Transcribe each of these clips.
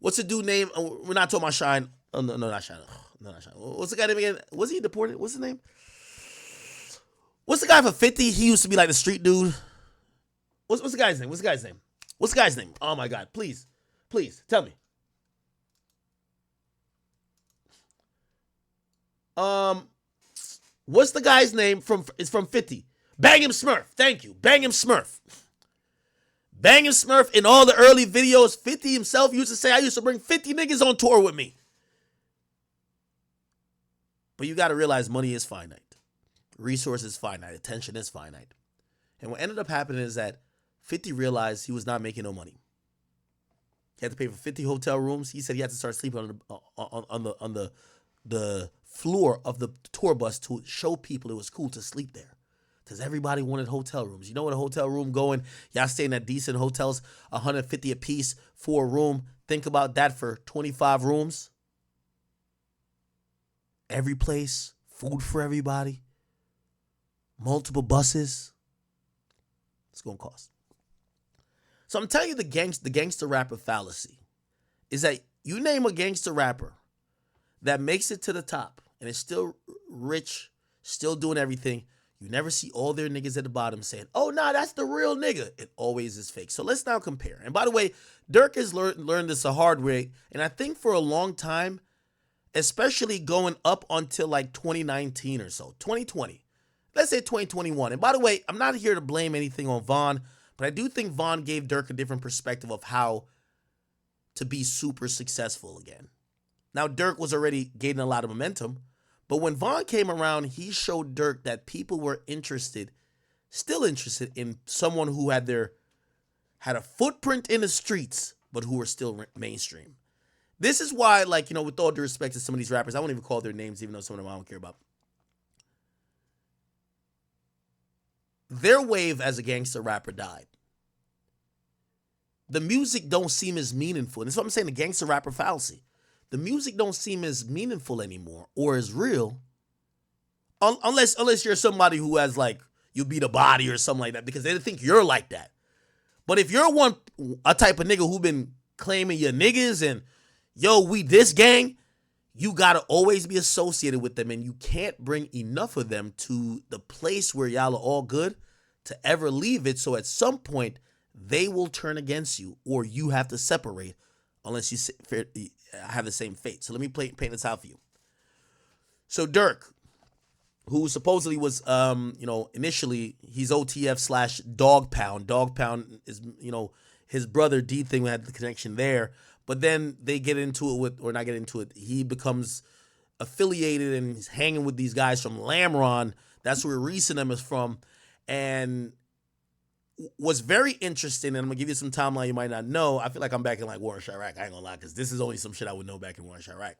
What's the dude name? We're not talking about Shine. Oh, no, not Shine. No, not Shine. What's the guy name again? Was he deported? What's his name? What's the guy for 50? He used to be like the street dude. What's the guy's name? What's the guy's name? What's the guy's name? Oh my God! Please, tell me. What's the guy's name from? It's from 50. Bang him Smurf. Thank you. Bang him Smurf. Bang him Smurf in all the early videos. 50 himself used to say, I used to bring 50 niggas on tour with me. But you got to realize money is finite. Resources finite. Attention is finite. And what ended up happening is that 50 realized he was not making no money. He had to pay for 50 hotel rooms. He said he had to start sleeping on the floor of the tour bus to show people it was cool to sleep there. Because everybody wanted hotel rooms. You know what a hotel room going? Y'all staying at decent hotels, $150 a piece for a room. Think about that for 25 rooms. Every place, food for everybody, multiple buses. It's going to cost. So I'm telling you the gangster rapper fallacy is that you name a gangster rapper that makes it to the top and is still rich, still doing everything. You never see all their niggas at the bottom saying, oh, nah, that's the real nigga. It always is fake. So let's now compare. And by the way, Durk has learned this a hard way. And I think for a long time, especially going up until like 2019 or so, 2020, let's say 2021. And by the way, I'm not here to blame anything on Von, but I do think Von gave Durk a different perspective of how to be super successful again. Now, Durk was already gaining a lot of momentum. But when Von came around, he showed Durk that people were still interested in someone who had a footprint in the streets, but who were still mainstream. This is why, like, you know, with all due respect to some of these rappers, I won't even call their names, even though some of them I don't care about. Their wave as a gangster rapper died. The music don't seem as meaningful. And that's what I'm saying, the gangster rapper fallacy. The music don't seem as meaningful anymore or as real unless you're somebody who has like, you beat a body or something like that because they think you're like that. But if you're a type of nigga who been claiming your niggas and, yo, we this gang, you got to always be associated with them and you can't bring enough of them to the place where y'all are all good to ever leave it. So at some point, they will turn against you or you have to separate unless you have the same fate. So let me paint this out for you. So Durk, who supposedly was, initially he's OTF / Dog Pound. Dog Pound is, his brother D thing had the connection there. But then they get into it or not get into it. He becomes affiliated and he's hanging with these guys from Lamron. That's where Reason is from. And what's very interesting, and I'm going to give you some timeline you might not know. I feel like I'm back in like War in Chirac. I ain't going to lie, because this is only some shit I would know back in War in Chirac.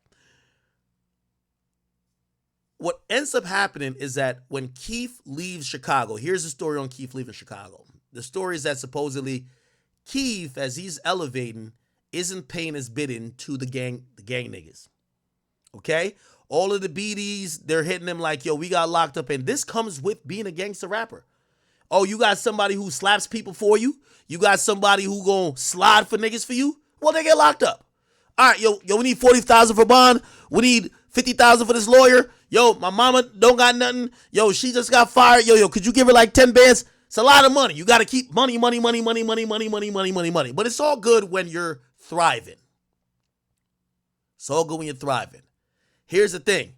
What ends up happening is that when Keith leaves Chicago, here's the story on Keith leaving Chicago. The story is that supposedly Keith, as he's elevating, isn't paying his bidding to the gang niggas. Okay? All of the BDs, they're hitting him like, yo, we got locked up. And this comes with being a gangster rapper. Oh, you got somebody who slaps people for you? You got somebody who gonna slide for niggas for you? Well, they get locked up. All right, yo, we need $40,000 for bond. We need $50,000 for this lawyer. Yo, my mama don't got nothing. Yo, she just got fired. Yo, could you give her like 10 bands? It's a lot of money. You got to keep money. But it's all good when you're thriving. It's all good when you're thriving. Here's the thing.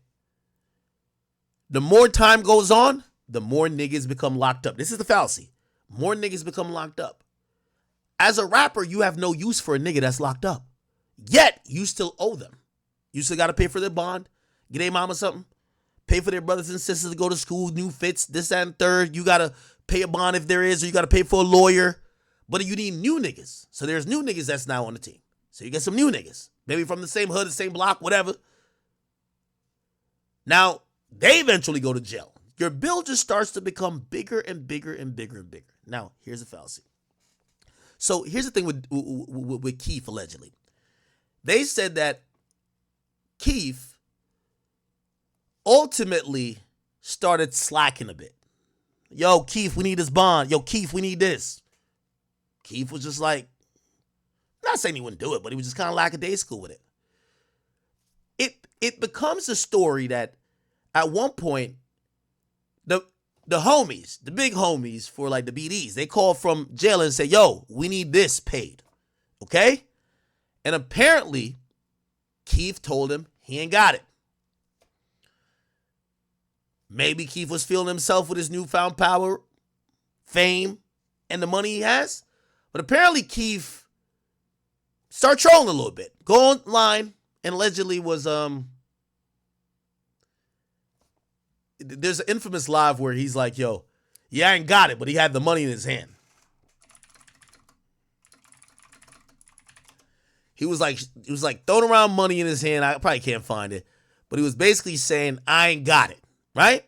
The more time goes on, the more niggas become locked up. This is the fallacy. More niggas become locked up. As a rapper, you have no use for a nigga that's locked up. Yet, you still owe them. You still got to pay for their bond, get their mama something, pay for their brothers and sisters to go to school, new fits, this, that, and third. You got to pay a bond if there is, or you got to pay for a lawyer. But you need new niggas. So there's new niggas that's now on the team. So you get some new niggas. Maybe from the same hood, the same block, whatever. Now, they eventually go to jail. Your bill just starts to become bigger and bigger and bigger and bigger. Now, here's the fallacy. So here's the thing with Keith, allegedly. They said that Keith ultimately started slacking a bit. Yo, Keith, we need this bond. Yo, Keith, we need this. Keith was just like, not saying he wouldn't do it, but he was just kind of lackadaisical with it. It becomes a story that at one point, the homies, the big homies for like the BDs, they call from jail and say, yo, we need this paid. Okay? And apparently, Keith told him he ain't got it. Maybe Keith was feeling himself with his newfound power, fame, and the money he has. But apparently Keith started trolling a little bit. Go online and allegedly was there's an infamous live where he's like, yo, yeah, I ain't got it, but he had the money in his hand. He was like throwing around money in his hand. I probably can't find it. But he was basically saying, I ain't got it, right?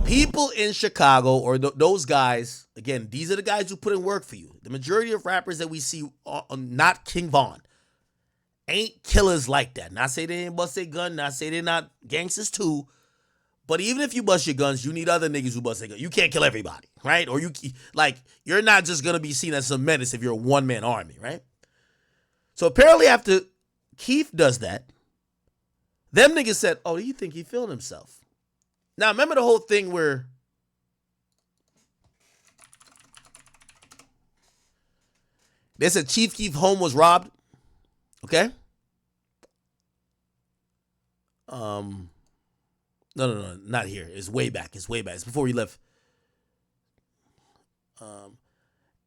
People in Chicago, or those guys, again, these are the guys who put in work for you. The majority of rappers that we see, not King Von, ain't killers like that. Not say they ain't bust their gun, not say they're not gangsters too. But even if you bust your guns, you need other niggas who bust their guns. You can't kill everybody, right? Or you're not just going to be seen as some menace if you're a one-man army, right? So apparently after Keith does that, them niggas said, oh, do you think he feeling himself? Now, remember the whole thing where they said Chief Keef's home was robbed? Okay? No, not here. It's way back. It's before he left.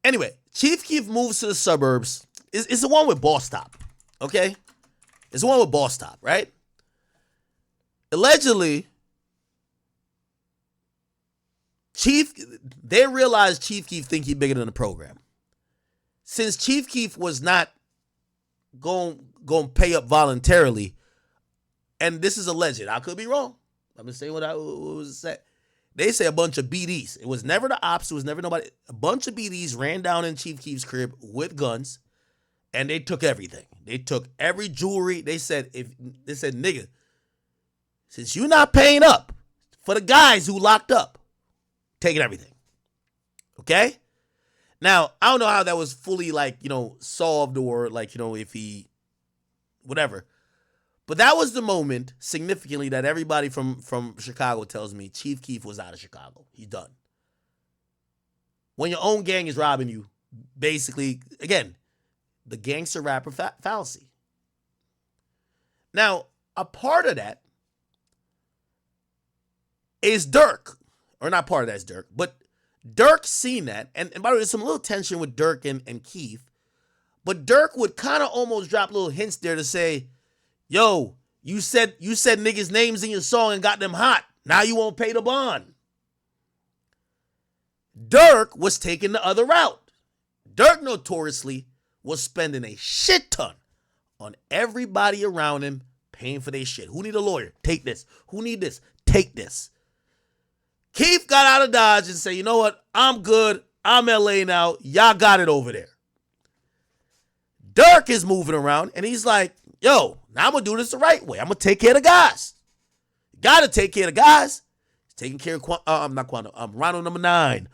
Anyway, Chief Keef moves to the suburbs. It's the one with Boss Top, okay? It's the one with Boss Top, right? Allegedly, they realized Chief Keef think he bigger than the program. Since Chief Keef was not going to pay up voluntarily, and this is alleged, I could be wrong. I'm going to say what was said. They say a bunch of BDs. It was never the ops. It was never nobody. A bunch of BDs ran down in Chief Keef's crib with guns, and they took everything. They took every jewelry. They said, nigga, since you're not paying up for the guys who locked up, taking everything. Okay? Now, I don't know how that was fully, solved or, if he, whatever. But that was the moment, significantly, that everybody from Chicago tells me Chief Keef was out of Chicago. He's done. When your own gang is robbing you, basically, again, the gangster rapper fallacy. Now, a part of that is Durk. Or not part of that is Durk, but Durk seen that. And by the way, there's some little tension with Durk and Keith. But Durk would kind of almost drop little hints there to say, yo, you said niggas' names in your song and got them hot. Now you won't pay the bond. Durk was taking the other route. Durk notoriously was spending a shit ton on everybody around him paying for their shit. Who need a lawyer? Take this. Who need this? Take this. Keith got out of Dodge and said, you know what? I'm good. I'm LA now. Y'all got it over there. Durk is moving around and he's like, yo, now I'm going to do this the right way. I'm going to take care of the guys. Got to take care of the guys. He's taking care of Ronald number 9.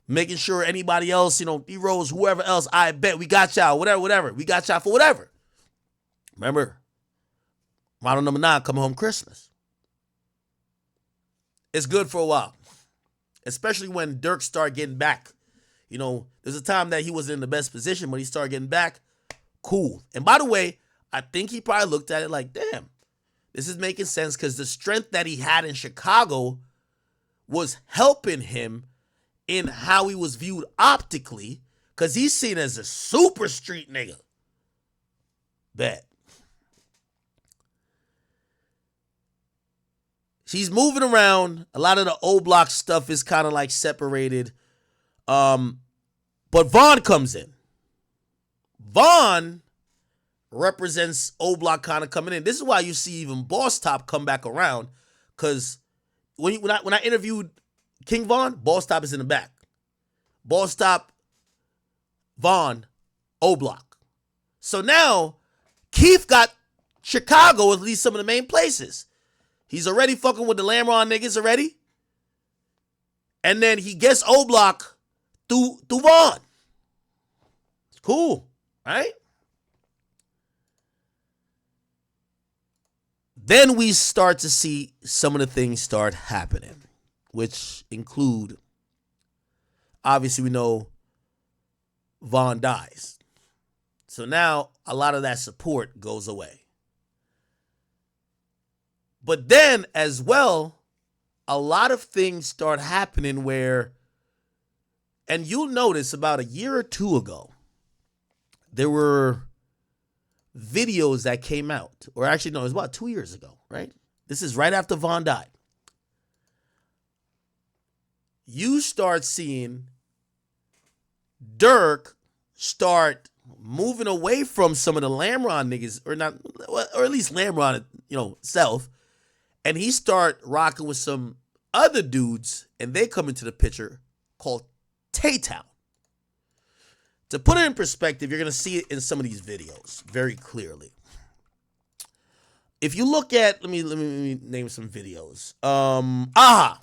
Making sure anybody else, D-Rose, whoever else, I bet we got y'all, whatever. We got y'all for whatever. Remember, Ronald number 9 coming home Christmas. It's good for a while. Especially when Durk started getting back. There's a time that he wasn't in the best position, but he started getting back. Cool. And by the way, I think he probably looked at it like, damn, this is making sense because the strength that he had in Chicago was helping him in how he was viewed optically because he's seen as a super street nigga. Bet. She's moving around. A lot of the old block stuff is kind of like separated. But Vaughn comes in. Vaughn represents old block kind of coming in. This is why you see even Boss Top come back around. Because when I interviewed King Vaughn, Boss Top is in the back. Boss Top, Vaughn, old block. So now Keith got Chicago, at least some of the main places. He's already fucking with the Lamron niggas already. And then he gets O-Block through Vaughn. It's Cool, right? Then we start to see some of the things start happening, which include, obviously, we know Von dies. So now a lot of that support goes away. But then as well, a lot of things start happening where, and you'll notice about a year or two ago, there were videos that came out, or actually, no, it was about 2 years ago, right? This is right after Von died. You start seeing Durk start moving away from some of the Lamron niggas, or not, or at least Lamron, self, and he start rocking with some other dudes, and they come into the picture called Tay-Town. To put it in perspective, you're going to see it in some of these videos very clearly. If you look at, let me name some videos. Aha.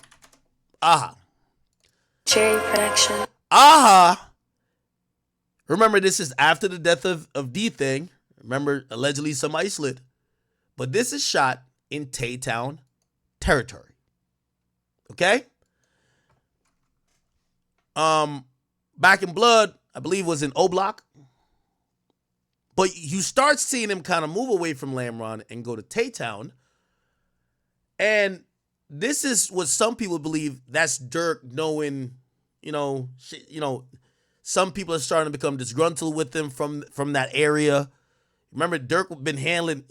Cherry production. Aha. Remember, this is after the death of D-Thing. Remember, allegedly somebody slid. But this is shot in Tay-Town territory. Okay? Back in Blood, I believe, was in O-Block. But you start seeing him kind of move away from Lamron and go to Tay-Town. And this is what some people believe that's Durk knowing, some people are starting to become disgruntled with him from that area. Remember, Durk been handling,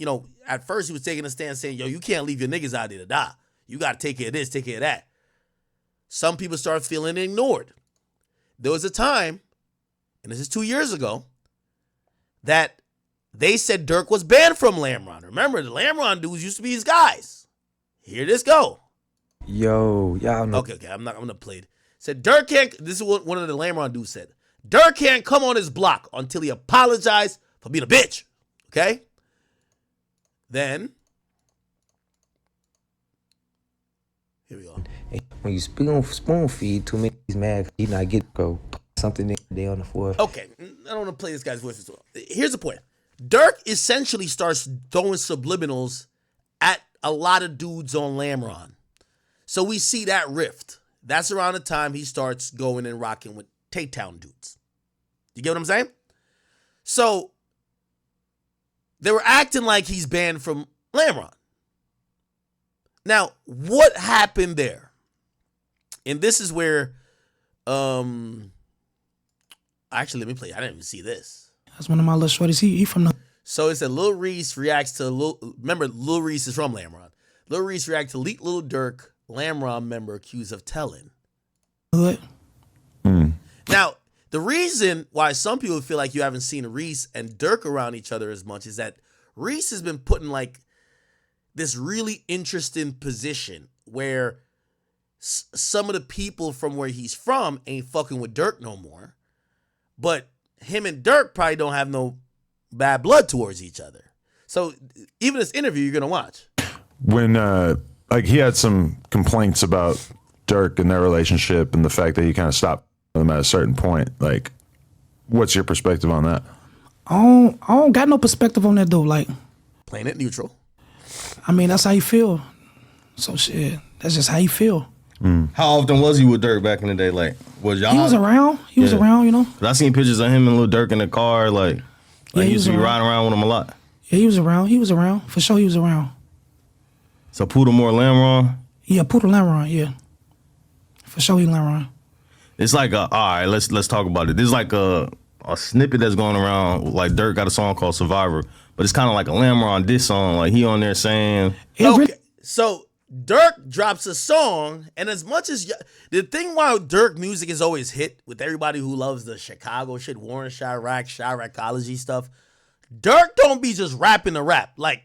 at first he was taking a stand saying, yo, you can't leave your niggas out there to die. You got to take care of this, take care of that. Some people start feeling ignored. There was a time, and this is 2 years ago, that they said Durk was banned from Lamron. Remember, the Lamron dudes used to be his guys. Here this go. Yo, y'all know. Okay, I'm gonna play it. Said Durk can't, this is what one of the Lamron dudes said. Durk can't come on his block until he apologized for being a bitch. Okay? Then, here we go. When you spoon feed too many, he's mad. He not get go something they on the floor. Okay, I don't want to play this guy's voice as well. Here's the point. Durk essentially starts throwing subliminals at a lot of dudes on Lamron. So we see that rift. That's around the time he starts going and rocking with Tay-Town dudes. You get what I'm saying? So they were acting like he's banned from Lamron. Now, what happened there? And this is where, actually, let me play. I didn't even see this. That's one of my little shorties. He from the. So it said Lil Reese reacts to remember Lil Reese is from Lamron. Lil Reese reacts to leaked Lil Durk Lamron member accused of telling. Hood. Now, the reason why some people feel like you haven't seen Reese and Durk around each other as much is that Reese has been put in like this really interesting position where some of the people from where he's from ain't fucking with Durk no more. But him and Durk probably don't have no bad blood towards each other. So even this interview you're going to watch. When, he had some complaints about Durk and their relationship and the fact that he kind of stopped them at a certain point. Like, what's your perspective on that? I don't got no perspective on that though. Like, Playing it neutral. I mean, that's how you feel. So shit, that's just how you feel. How often was he with Durk back in the day? Like, was y'all? He was around. He was around, 'Cause I seen pictures of him and Lil Durk in the car. Like Yeah, he he used to be was riding around with him a lot. Yeah, he was around. He was around. For sure, he was around. So Poodlemore Lamron. Yeah, Poodle Lamron, yeah. For sure, he Lamron. It's like all right, let's talk about it. There's like a snippet that's going around. Like Durk got a song called Survivor, but it's kind of like a Lamron diss song. Like he on there saying, Okay, so Durk drops a song, and as much as the thing why Durk music is always hit with everybody who loves the Chicago shit, Warren Chiracology stuff, Durk don't be just rapping to rap. Like,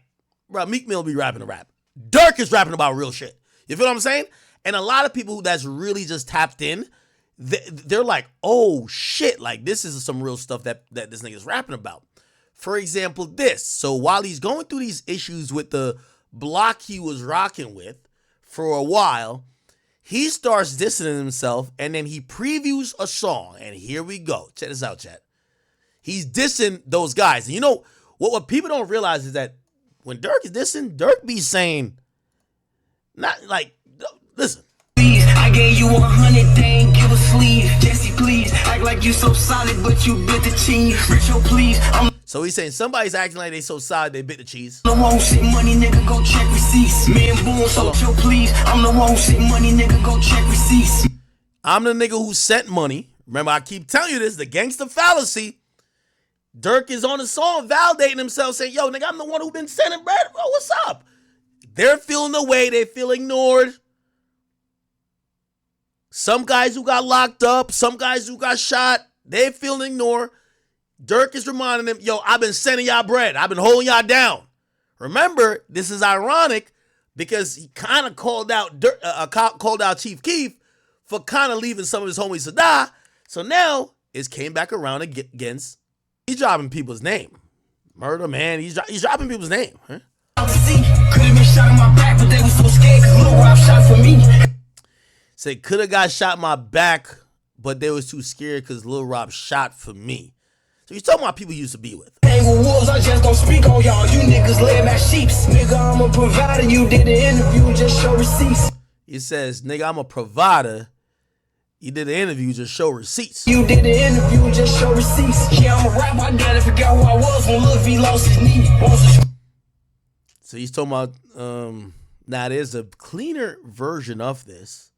bro, Meek Mill be rapping to rap. Durk is rapping about real shit. You feel what I'm saying? And a lot of people that's really just tapped in, they're like, oh shit, like this is some real stuff that this nigga's rapping about. For example, this. So while he's going through these issues with the block he was rocking with for a while, he starts distancing himself and then he previews a song. And here we go. Check this out, chat. He's dissing those guys. And you know what people don't realize is that when Durk is dissing, Durk be saying, not like, listen. I gave you 100, they ain't give a sleeve. Jesse, please, act like you so solid, but you bit the cheese. Richo, please, I'm So he's saying somebody's acting like they so solid they bit the cheese. the one who shit money, nigga, go check receipts. Me and Boone, so chill, please. I'm the one who shit money, nigga, go check receipts. I'm the nigga who sent money. Remember, I keep telling you this, the gangster fallacy. Durk is on the song validating himself, saying, yo, nigga, I'm the one who been sending bread. Bro, what's up? They're feeling the way. They feel ignored. Some guys who got locked up, some guys who got shot, they feel ignored. Durk is reminding them, yo, I've been sending y'all bread. I've been holding y'all down. Remember, this is ironic because he kind of called out Chief Keef for kind of leaving some of his homies to die. So now it's came back around against, he's dropping people's name. Murder, man, he's dropping people's name. Huh? Could have been shot in my back, but they was so scared because Lil Rob shot for me. Say, could have got shot in my back, but they was too scared because Lil Rob shot for me. So he's talking about people he used to be with. Hang with wolves, I just don't speak on y'all. You niggas laying my sheeps. Nigga, I'm a provider. You did an interview, just show receipts. He says, nigga, I'm a provider. You did an interview, just show receipts. You did an interview, just show receipts. Yeah, I'm a rap, my daddy forgot who I was when Lil V lost his knee. So he's talking about, now there's a cleaner version of this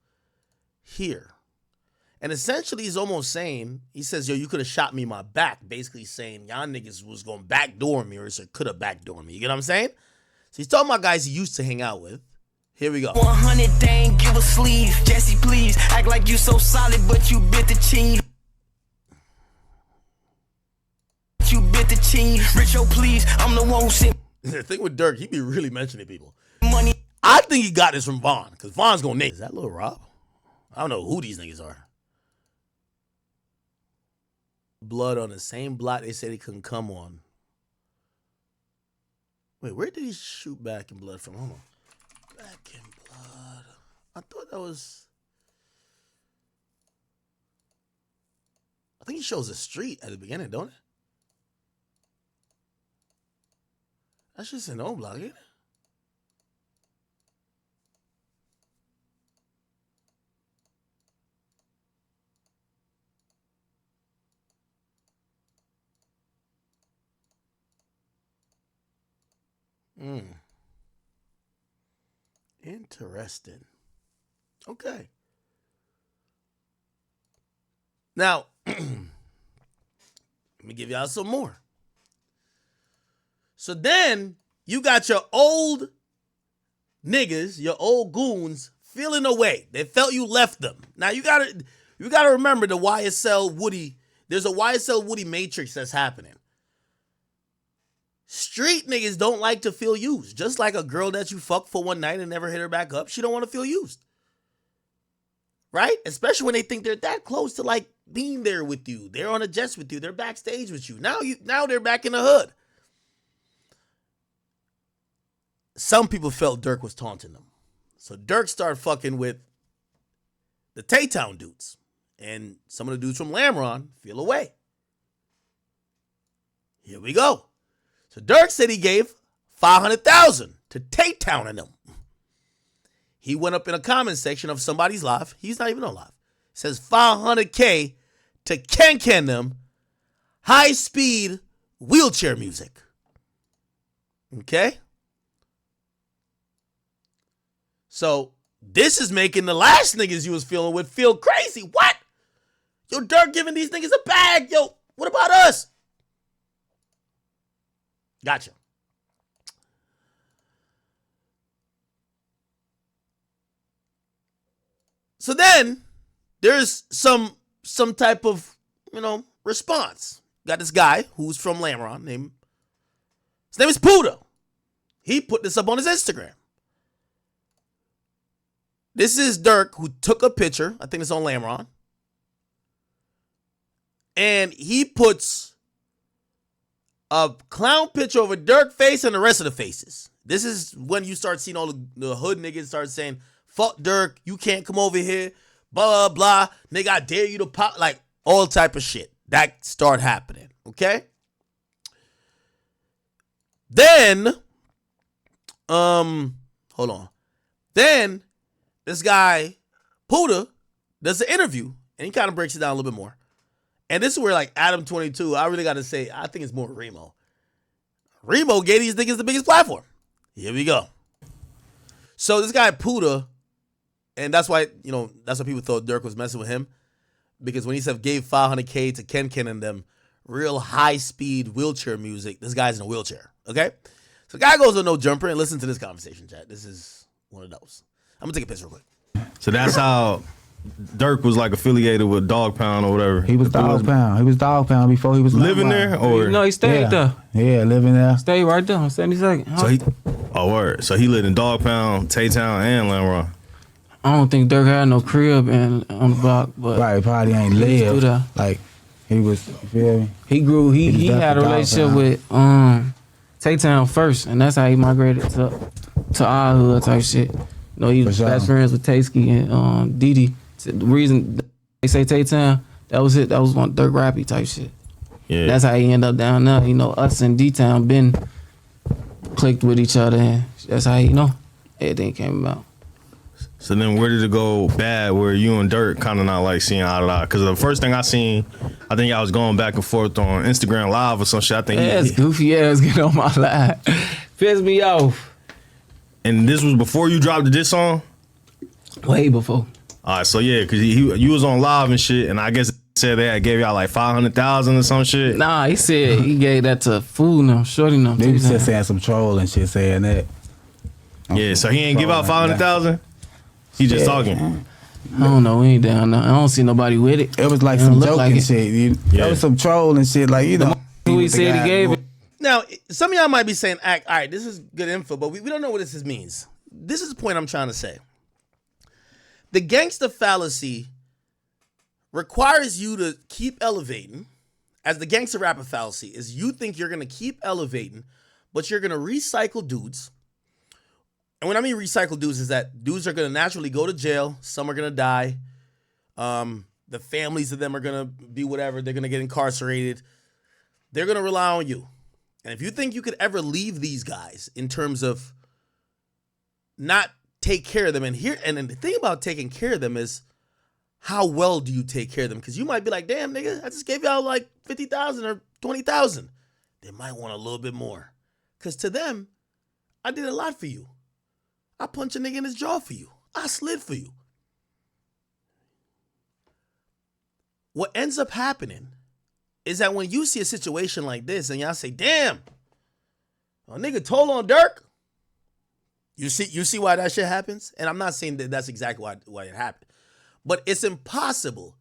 here. And essentially he's almost saying, he says, yo, you could have shot me in my back. Basically saying, y'all niggas was going to backdoor me or could have backdoor me. You get what I'm saying? So he's talking about guys he used to hang out with. Here we go. 100, they ain't give a sleeve. Jesse, please, act like you so solid, but you bit the cheese. You bit the cheese. Richo, please, I'm the one who sent The thing with Durk, he be really mentioning people. money. I think he got this from Vaughn, because Vaughn's going to name. Is that Lil Rob? I don't know who these niggas are. Blood on the same block they said he couldn't come on. Wait, where did he shoot Back in Blood from? Hold on. Back in Blood. I thought that was... I think he shows a street at the beginning, don't it? That's just an old block, ain't it? Interesting. Okay. Now, let me give y'all some more. So then you got your old niggas, your old goons feeling away. They felt you left them. Now you gotta remember the YSL Woody. There's a YSL Woody matrix that's happening. Street niggas don't like to feel used. Just like a girl that you fuck for one night and never hit her back up, she don't want to feel used. Right? Especially when they think they're that close to like being there with you. They're on a jet with you. They're backstage with you. Now they're back in the hood. Some people felt Durk was taunting them. So Durk started fucking with the Tay-Town dudes. And some of the dudes from Lamron feel away. Here we go. So Durk said he gave $500,000 to Tay-Town and them. He went up in a comment section of somebody's live. He's not even on live. It says $500K to Ken them high-speed wheelchair music. Okay? So this is making the last niggas you was feeling with feel crazy. What? Yo, Durk giving these niggas a bag. Yo, what about us? Gotcha. So then there's some type of, response. Got this guy who's from Lamron his name is Puda. He put this up on his Instagram. This is Durk who took a picture. I think it's on Lamron. And he puts a clown picture of a Durk face and the rest of the faces. This is when you start seeing all the hood niggas start saying, fuck Durk, you can't come over here, blah, blah, blah. Nigga, I dare you to pop, like all type of shit. That start happening. Okay. Then, hold on. Then this guy, Puda, does an interview and he kind of breaks it down a little bit more. And this is where like Adam 22, I really got to say, I think it's more Remo. Remo gave these niggas the biggest platform. Here we go. So this guy Puda, and that's why, that's why people thought Durk was messing with him. Because when he said gave $500K to Ken and them, real high-speed wheelchair music, this guy's in a wheelchair, okay? So the guy goes on No Jumper and listen to this conversation, chat. This is one of those. I'm going to take a piss real quick. So that's how Durk was like affiliated with Dog Pound or whatever. He was Dog Pound. He was Dog Pound before he was living there, or No, he stayed there. Yeah, living there. Stayed right there on 72nd. so he. Oh, word. So he lived in Dog Pound, Tay-Town, and Lamron. I don't think Durk had no crib on the block, but Right, probably ain't He was lived. through there. Like he was. You feel me? he grew. He was had a definitely relationship Dog with Tay-Town first, and that's how he migrated to our hood type shit. He was For sure. best friends with Taysky and Didi. The reason they say Tay-Town, that was it. That was one Durk Rappy type shit. Yeah. That's how he ended up down there. Us and D-Town been clicked with each other, and that's how everything came about. So then where did it go bad where you and Durk kind of not like seeing eye to eye? Because the first thing I seen, I think y'all was going back and forth on Instagram Live or some shit. I think Ass goofy ass get on my live. Piss me off. and this was before you dropped this song? Way before. All right, so yeah, because you was on live and shit, and I guess it said they had gave y'all like 500,000 or some shit. Nah, he said he gave that to fool them, shorty them. They was just saying some troll and shit saying that. Yeah, so he ain't give out 500,000. He just talking. I don't know, we ain't down there. I don't see nobody with it. It was like It don't some look joking like it. shit. Yeah. There was some troll and shit. Like Who he said he gave it. Now, some of y'all might be saying, all right, this is good info, but we don't know what this means. This is the point I'm trying to say. The gangster fallacy requires you to keep elevating, as the gangster rapper fallacy is you think you're going to keep elevating, but you're going to recycle dudes. And when I mean recycle dudes is that dudes are going to naturally go to jail. Some are going to die. The families of them are going to be whatever. They're going to get incarcerated. They're going to rely on you. And if you think you could ever leave these guys in terms of not take care of them, and then the thing about taking care of them is how well do you take care of them? Because you might be like, damn, nigga, I just gave y'all like 50,000 or 20,000. They might want a little bit more. Because to them, I did a lot for you. I punched a nigga in his jaw for you. I slid for you. What ends up happening is that when you see a situation like this and y'all say, damn, a nigga told on Durk, you see why that shit happens? And I'm not saying that that's exactly why it happened. But it's impossible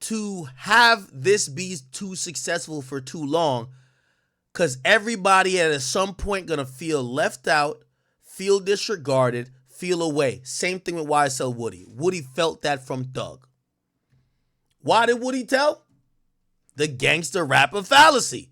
to have this be too successful for too long because everybody at some point gonna feel left out, feel disregarded, feel away. Same thing with YSL Woody. Woody felt that from Thug. Why did Woody tell? The gangster rapper fallacy.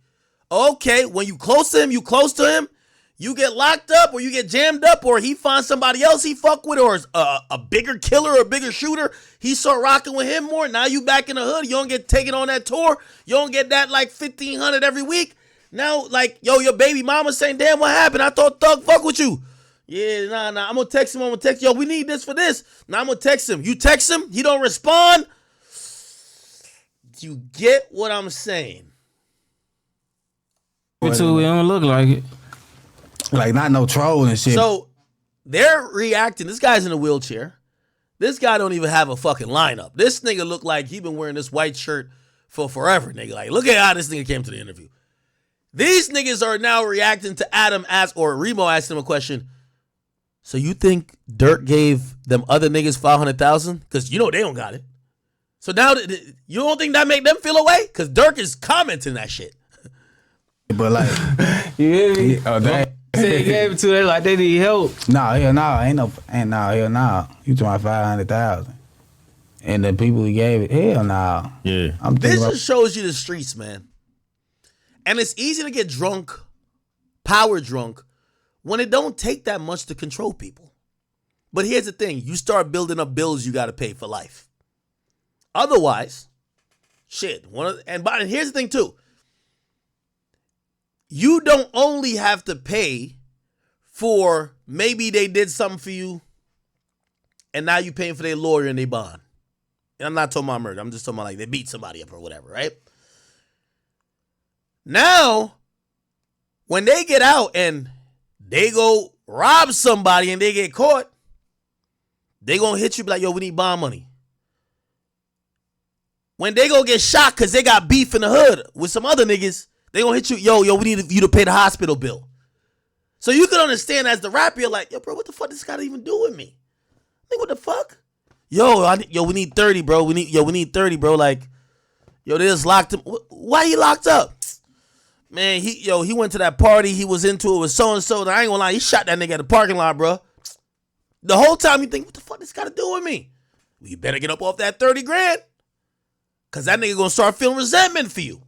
Okay, when you close to him, you get locked up or you get jammed up or he finds somebody else he fuck with or a bigger killer or a bigger shooter. He start rocking with him more. Now you back in the hood. You don't get taken on that tour. You don't get that like 1,500 every week. Now like, yo, your baby mama saying, damn, what happened? I thought Thug fuck with you. Yeah, nah. I'm going to text him. Yo, we need this for this. Now I'm going to text him. You text him. He don't respond. You get what I'm saying? It don't look like it. Like not no troll and shit. So they're reacting. This guy's in a wheelchair. This guy don't even have a fucking lineup. This nigga look like he been wearing this white shirt for forever, nigga. Like, look at how this nigga came to the interview. These niggas are now reacting to Adam or Remo asked him a question. So you think Durk gave them other niggas 500,000? Because they don't got it. So now you don't think that make them feel away? Because Durk is commenting that shit. But like, You hear me? that. Said he gave it to them like they need help. Nah, hell no, hell no. You talking about 500,000, and the people he gave it, hell no. Yeah. I'm This thinking about, just shows you the streets, man. And it's easy to get drunk, power drunk, when it don't take that much to control people. But here's the thing. You start building up bills you got to pay for life. Otherwise, shit. And here's the thing, too. you don't only have to pay for maybe they did something for you and now you paying for their lawyer and their bond. And I'm not talking about murder. I'm just talking about like they beat somebody up or whatever, right? Now, when they get out and they go rob somebody and they get caught, they gonna hit you like, yo, we need bond money. When they go get shot because they got beef in the hood with some other niggas, they gonna hit you, yo, we need you to pay the hospital bill. So you can understand as the rapper, you're like, yo, bro, what the fuck this got to even do with me? Like, what the fuck? Yo, we need 30, bro. We need 30, bro. Like, yo, they just locked him. Why he locked up? Man, he went to that party. He was into it with so-and-so. I ain't gonna lie, he shot that nigga at the parking lot, bro. The whole time you think, what the fuck this got to do with me? Well, you better get up off that 30 grand. Because that nigga gonna start feeling resentment for you.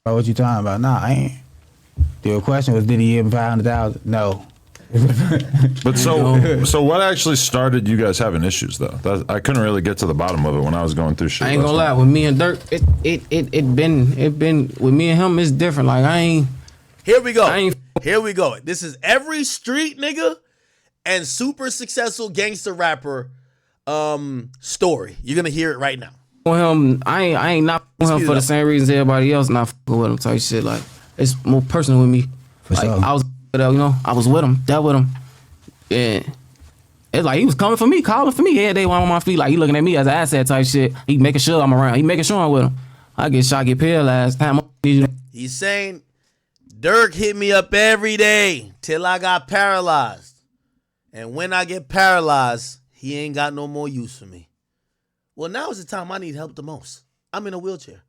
Bro, what you talking about? Nah, I ain't. The question was, did he give him 500,000? No. But so what actually started you guys having issues though? I couldn't really get to the bottom of it when I was going through shit. I ain't gonna lie, with me and Durk, it been with me and him, it's different. Like Here we go. This is every street nigga and super successful gangster rapper story. You're gonna hear it right now. with him, I ain't not with him for the same reasons everybody else not fucking with him type shit. Like, it's more personal with me. Like, sure. I was, I was with him, dealt with him. And it's like he was coming for me, calling for me every day when I'm on my feet. Like, he looking at me as an asset type shit. He making sure I'm around. He making sure I'm with him. I get shot, get paralyzed. He's saying, Durk hit me up every day till I got paralyzed. And when I get paralyzed, he ain't got no more use for me. Well, now is the time I need help the most. I'm in a wheelchair.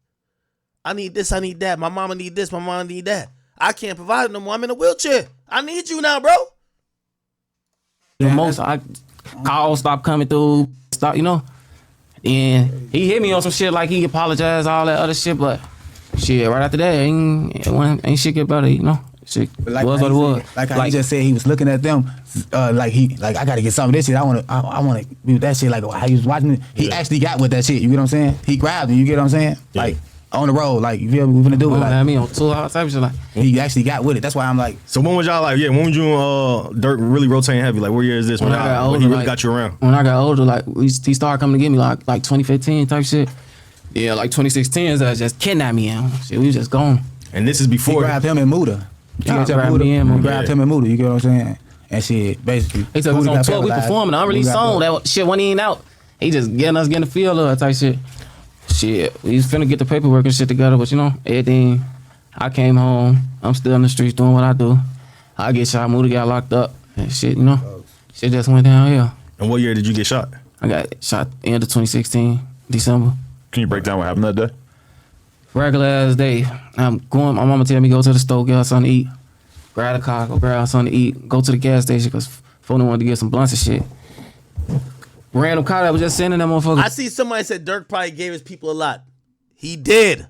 I need this, I need that. My mama need this, my mama need that. I can't provide it no more. I'm in a wheelchair. I need you now, bro. The most I calls stop coming through, stop, And he hit me on some shit like he apologized, all that other shit, but shit, right after that, ain't shit get better, Shit like was what it was. Like how he just said he was looking at them, I gotta get some of this shit. I wanna be with that shit. Like how he was watching it, he actually got with that shit. You get what I'm saying? He grabbed it. You get what I'm saying? Yeah. Like on the road, like you feel me? We finna do it. Like me on tour, all type of shit. Like he actually got with it. That's why I'm like. So when was y'all like? Yeah, when was you Durk really rotating heavy? Like what year is this? When I got older, he really got you around? When I got older, like he started coming to get me like 2015 type shit. Yeah, like 2016 is just kidnapped me and shit. We was just gone. And this is before he grabbed him and Muda. Grabbed him and Muda. You get what I'm saying? And shit, basically. He took us on tour. We performing. I already song that shit wasn't even out. He just getting the feel of it type shit. Shit, we was finna get the paperwork and shit together, but everything. I came home. I'm still in the streets doing what I do. I get shot. Muda got locked up and shit. Shit just went downhill. And what year did you get shot? I got shot end of 2016, December. Can you break down what happened that day? Regular ass day. I'm going. My mama tell me go to the store, get her something to eat. Grab a car, go grab her something to eat. Go to the gas station because phone wanted to get some blunts and shit. Random car that was just sending that motherfucker. I see somebody said Durk probably gave his people a lot. He did.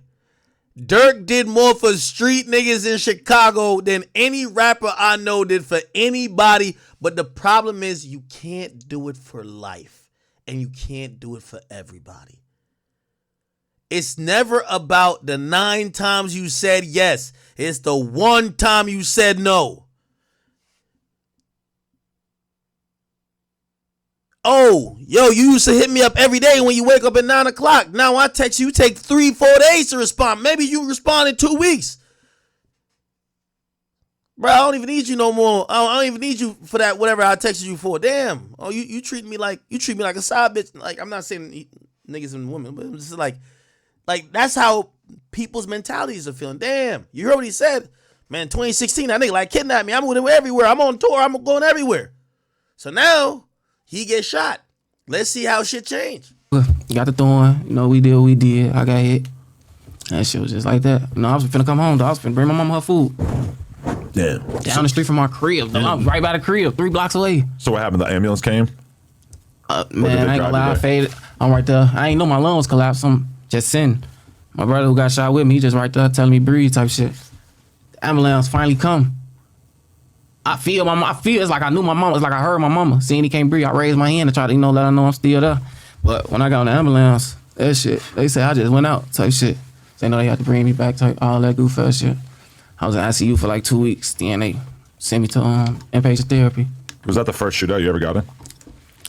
Durk did more for street niggas in Chicago than any rapper I know did for anybody. But the problem is you can't do it for life. And you can't do it for everybody. It's never about the 9 times you said yes. It's the 1 time you said no. Oh, yo, you used to hit me up every day when you wake up at 9 o'clock. Now I text you, take 3-4 days to respond. Maybe you respond in 2 weeks. Bro, I don't even need you no more. I don't even need you for that, whatever I texted you for. Damn. Oh, you treat me like a side bitch. Like, I'm not saying niggas and women, but it's just like that's how people's mentalities are feeling. Damn, you heard what he said? Man, 2016, that nigga like kidnapped me. I'm with him everywhere. I'm on tour. I'm going everywhere. So now he gets shot. Let's see how shit change. Got the thorn. We did what we did. I got hit. That shit was just like that. I was finna come home, though. I was finna bring my mama her food. Yeah. Down the street from our crib. I'm right by the crib, 3 blocks away. So what happened? The ambulance came? Man, I ain't gonna lie. I faded. I'm right there. I ain't know my lungs collapsed. I'm just sitting. My brother who got shot with me, he just right there telling me breathe type shit. The ambulance finally come. I feel it's like I knew my mama. It's like I heard my mama. Seeing he can't breathe, I raised my hand to try to, let her know I'm still there. But when I got on the ambulance, that shit, they say I just went out type shit. They know they had to bring me back, type all that goof ass shit. I was in ICU for like 2 weeks. Then they sent me to inpatient therapy. Was that the first shootout you ever got in?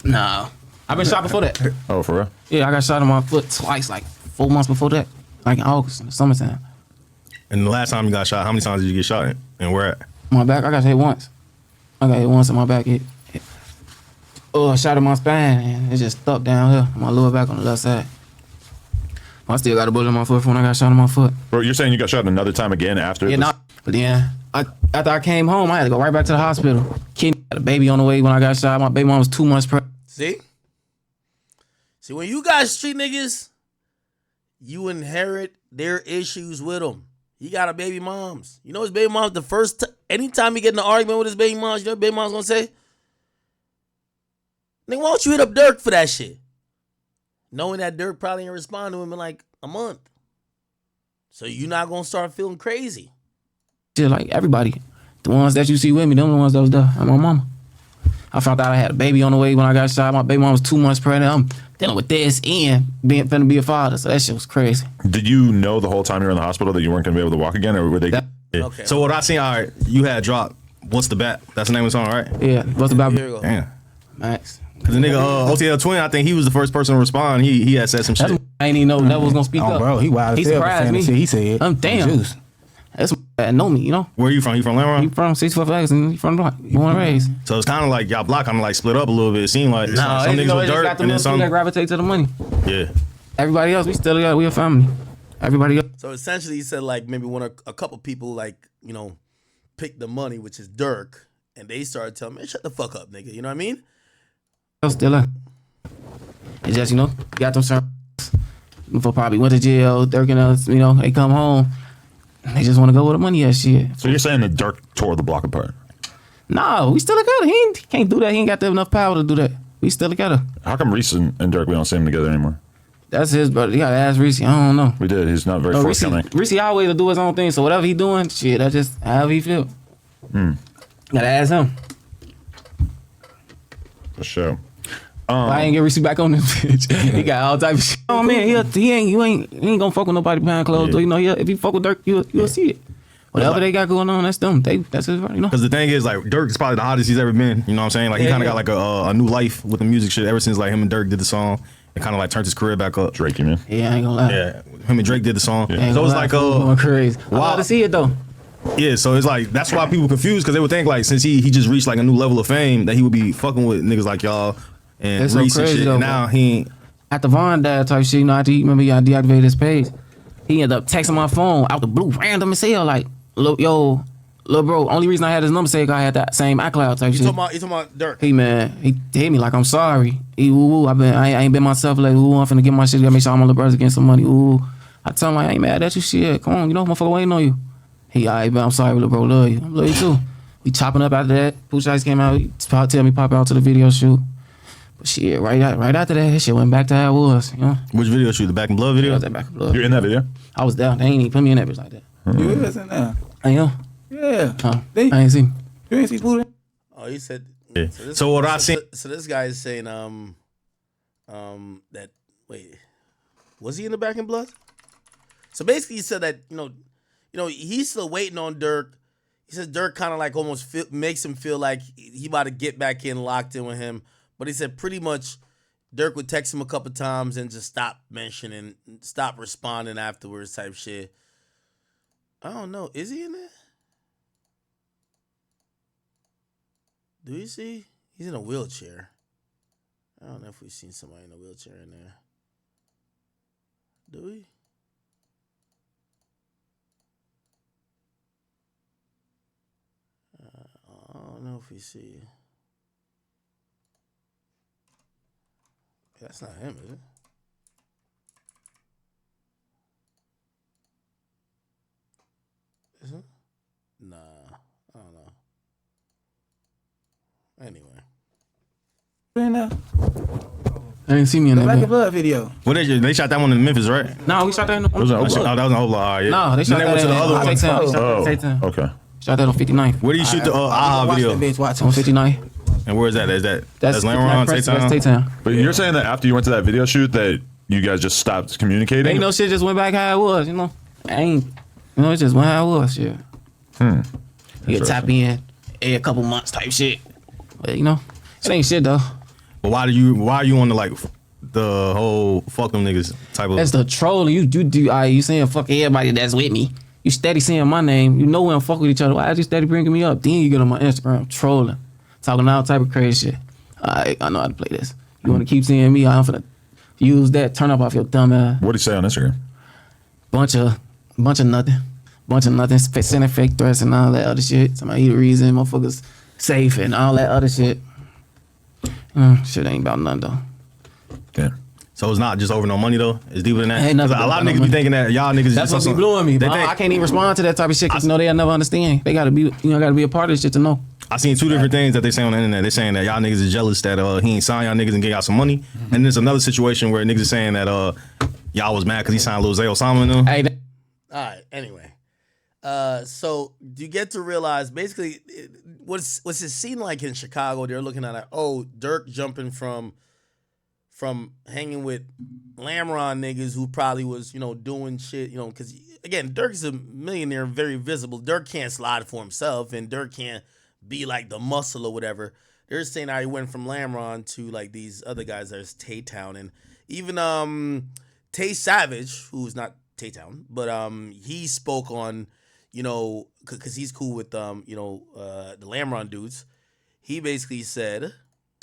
Nah, I've been shot before that. Oh, for real? Yeah, I got shot in my foot twice, like 4 months before that, like in August in the summertime. And the last time you got shot, how many times did you get shot in? And where at? My back, I got hit once. I got hit once in my back. Shot in my spine, and it just stuck down here, my lower back on the left side. I still got a bullet in my foot from when I got shot in my foot. Bro, you're saying you got shot another time again after? Yeah, this? nah. But then, after I came home, I had to go right back to the hospital. Kid had a baby on the way when I got shot. My baby mom was 2 months pregnant. See, when you got street niggas, you inherit their issues with them. He got a baby moms. You know his baby moms, anytime he get in an argument with his baby moms, you know what baby mom's gonna say? Nigga, why don't you hit up Durk for that shit? Knowing that Durk probably ain't respond to him in like a month. So you're not gonna start feeling crazy. Shit, like everybody. The ones that you see with me, them the ones that was there. And my mama. I found out I had a baby on the way when I got shot. My baby mom was 2 months pregnant. I'm dealing with this and finna be a father. So that shit was crazy. Did you know the whole time you were in the hospital that you weren't gonna be able to walk again, or were they? Yeah. Okay. So what I seen, all right, you had dropped What's the Bat? That's the name of the song, right? Yeah, what's about Here we go. Damn. Max? Cause the nigga OTL Twin, I think he was the first person to respond. He had said some shit. That's I ain't even know that was gonna speak Oh, up. bro, he wild He as hell for surprised saying me. the shit he said. I'm damn. Juice. That's that know me, you know. Where you from? You from Lamron? He from 64 Flags and he from the block. Born and raised. So it's kind of like y'all block kind of like split up a little bit. It seemed like some niggas with dirt and then some. that gravitate to the money. Yeah. Everybody else, we still together. We a family. Everybody else. So essentially, he said like maybe a couple people like picked the money, which is Durk, and they started telling me, "Shut the fuck up, nigga." You know what I mean? Still up. It's just, got them certain for probably went to jail, Durk and us, they come home. They just want to go with the money and shit. So you're saying that Durk tore the block apart? No, we still together. He can't do that. He ain't got enough power to do that. We still together. How come Reese and Durk, we don't see them together anymore? That's his brother. You gotta ask Reese. I don't know. We did. He's not very forthcoming. Reese always do his own thing. So whatever he doing, shit, that's just however he feel. Gotta ask him. For sure. I ain't get Reese back on this bitch. He got all type of shit. Oh man, he ain't gonna fuck with nobody behind closed door. If he fuck with Durk, you'll see it. Whatever they got going on, that's them. That's his, Because the thing is, like, Durk is probably the hottest he's ever been. You know what I'm saying? Like, he kind of got like a new life with the music shit ever since like him and Durk did the song. It kind of like turned his career back up. Drake, you mean? Yeah, I ain't gonna lie. Yeah, him and Drake did the song. Ain't So gonna it's lie, like fool going crazy. I love to see it though. yeah. So it's like that's why people confused because they would think like since he just reached like a new level of fame that he would be fucking with niggas like y'all and That's so Reese and crazy shit. though, And now bro. he ain't. After Von died type shit, after he deactivated his page, he ended up texting my phone out the blue, random as hell, like, yo, little bro, only reason I had his number saved, I had that same iCloud type shit. You talking about Durk? He hit me like, I'm sorry. He I ain't been myself like, I'm finna get my shit, gotta make sure all my little brothers getting some money. I tell him like, I ain't mad at you, shit. Come on, motherfucker waiting on you. He, alright, man, I'm sorry, little bro, love you. I love you too. We chopping up after that. Pooch Ice came out, he tell me pop out to the video shoot. But shit, right after that shit went back to how it was, Which video shoot? The Back in Blood video? That back in blood. You're in that video? I was down. They ain't even put me in that bitch like that. You was in there. I am. Yeah. I They- ain't seen. You ain't see Buddha? Oh, he said. Yeah. So what I seen. So this guy is saying that was he in the Back in Blood? So basically, he said that he's still waiting on Durk. He says Durk kind of like almost makes him feel like he about to get back in, locked in with him. But he said pretty much Durk would text him a couple times and just stop responding afterwards type shit. I don't know. Is he in there? Do we see? He's in a wheelchair. I don't know if we've seen somebody in a wheelchair in there. Do we? I don't know if we see. That's not him, is it? Is it? Nah, I don't know. Anyway. In there. I didn't see me in The that. Black and bitch. Blood video. What they shot that one in Memphis, right? No, we shot that. It was an Oh, that was in Oklahoma. Yeah. No, they shot Then that went to the in other one. Tay-Town. They shot that Oh, in Tay-Town. okay. Shot that on 59th. Where do you shoot the Watch video? that bitch, watch On him. 59th. And where is that? Is that That's Lamron, That's Tay-Town? Tay-Town. But you're saying that after you went to that video shoot that you guys just stopped communicating? Ain't no shit just went back how it was, you know. It just went how it was, shit. You tap in every couple months type shit. But you know, it ain't shit though. But why are you on the like the whole fuck them niggas type of? That's the trolling. You saying fuck everybody that's with me. You steady saying my name. You know we don't fuck with each other. Why are you steady bringing me up? Then you get on my Instagram trolling, talking all type of crazy shit. I know how to play this. You want to keep seeing me? I'm finna use that. Turn up off your dumb ass. What do you say on Instagram? Bunch of nothing. Sending fake threats and all that other shit. Somebody the reason motherfuckers safe and all that other shit. Shit ain't about nothing though. Yeah. So it's not just over no money though. It's deeper than that. Ain't nothing A lot of about niggas no be thinking that y'all niggas. That's just what be blowing me. But think, I can't even respond to that type of shit because they'll never understand. They gotta be, gotta be a part of this shit to know. I seen two different things that they say on the internet. They saying that y'all niggas is jealous that he ain't signed y'all niggas and get y'all some money. And there's another situation where niggas is saying that y'all was mad because he signed Lil Zay Osama and them. Hey, All right. Anyway, so you get to realize basically what's it seem like in Chicago? They're looking at Durk jumping from hanging with Lamron niggas who probably was doing shit because again Durk's a millionaire, very visible. Durk can't slide for himself, and Durk can't be like the muscle or whatever. They're saying how he went from Lamron to like these other guys. There's Tay-Town and even Tay Savage, who's not Tay-Town, but he spoke on because he's cool with the Lamron dudes. He basically said,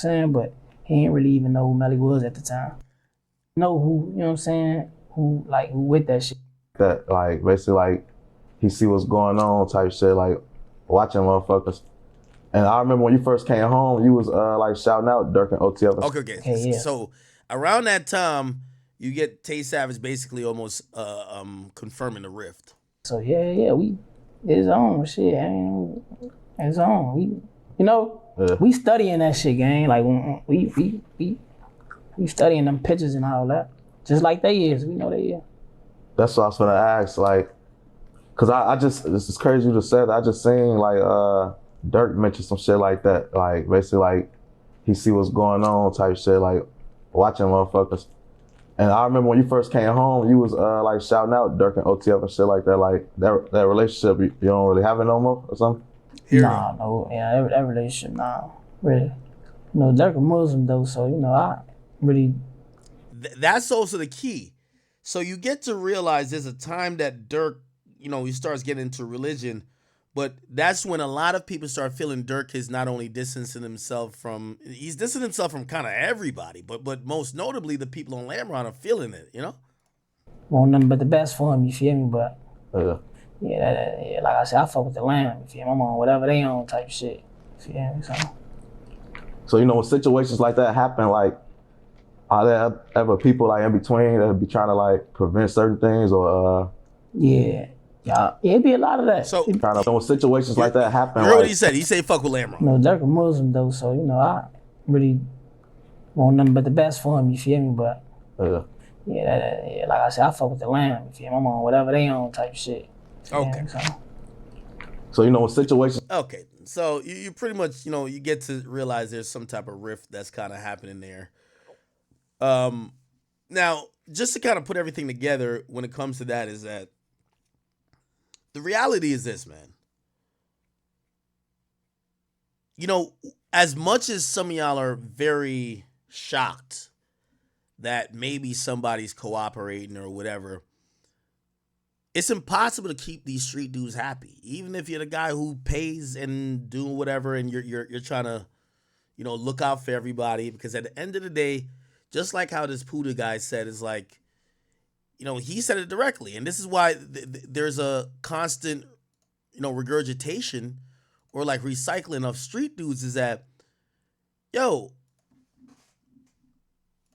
but he didn't really even know who Melly was at the time. Know who, you know what I'm saying? Who with that shit. That like basically like he see what's going on type shit, like watching motherfuckers. And I remember when you first came home, you was like shouting out Durk and OTF. Okay. Yeah. So around that time, you get Tay Savage basically almost confirming the rift. So yeah, it's on shit. It's on. We studying that shit, gang. Like we studying them pictures and all that. Just like they is. We know they is. That's what I was gonna ask, like, cause I just, this is crazy you just said that. I just seen like Durk mention some shit like that. Like basically like he see what's going on type shit, like watching motherfuckers. And I remember when you first came home, you was like shouting out Durk and OTF and shit like that. Like that relationship, you don't really have it no more or something? No, yeah, that relationship, nah, really. Durk a Muslim though, so I really. That's also the key. So you get to realize there's a time that Durk, he starts getting into religion, but that's when a lot of people start feeling Durk is not only distancing himself from, he's distancing himself from kind of everybody, but most notably the people on Lamron are feeling it, Want nothing but the best for him, you feel me? But Yeah. like I said, I fuck with the Lamb, you feel me? I'm on whatever they on type shit, you feel me? So when situations like that happen, like, are there ever people like in between that be trying to like prevent certain things or Yeah, it'd be a lot of that. So when situations like that happen? You heard like, what he said. He said fuck with Lamron. Durk a Muslim though, so I really want nothing but the best for him, you feel me? But like I said, I fuck with the Lamb, you feel me? I'm on whatever they on type shit. Okay. So when situations. Okay, so you pretty much you get to realize there's some type of rift that's kind of happening there. Now, just to kind of put everything together when it comes to that is that the reality is this, man. As much as some of y'all are very shocked that maybe somebody's cooperating or whatever, it's impossible to keep these street dudes happy. Even if you're the guy who pays and doing whatever and you're trying to, look out for everybody, because at the end of the day, just like how this Puda guy said, is like, he said it directly. And this is why there's a constant, regurgitation or like recycling of street dudes is that,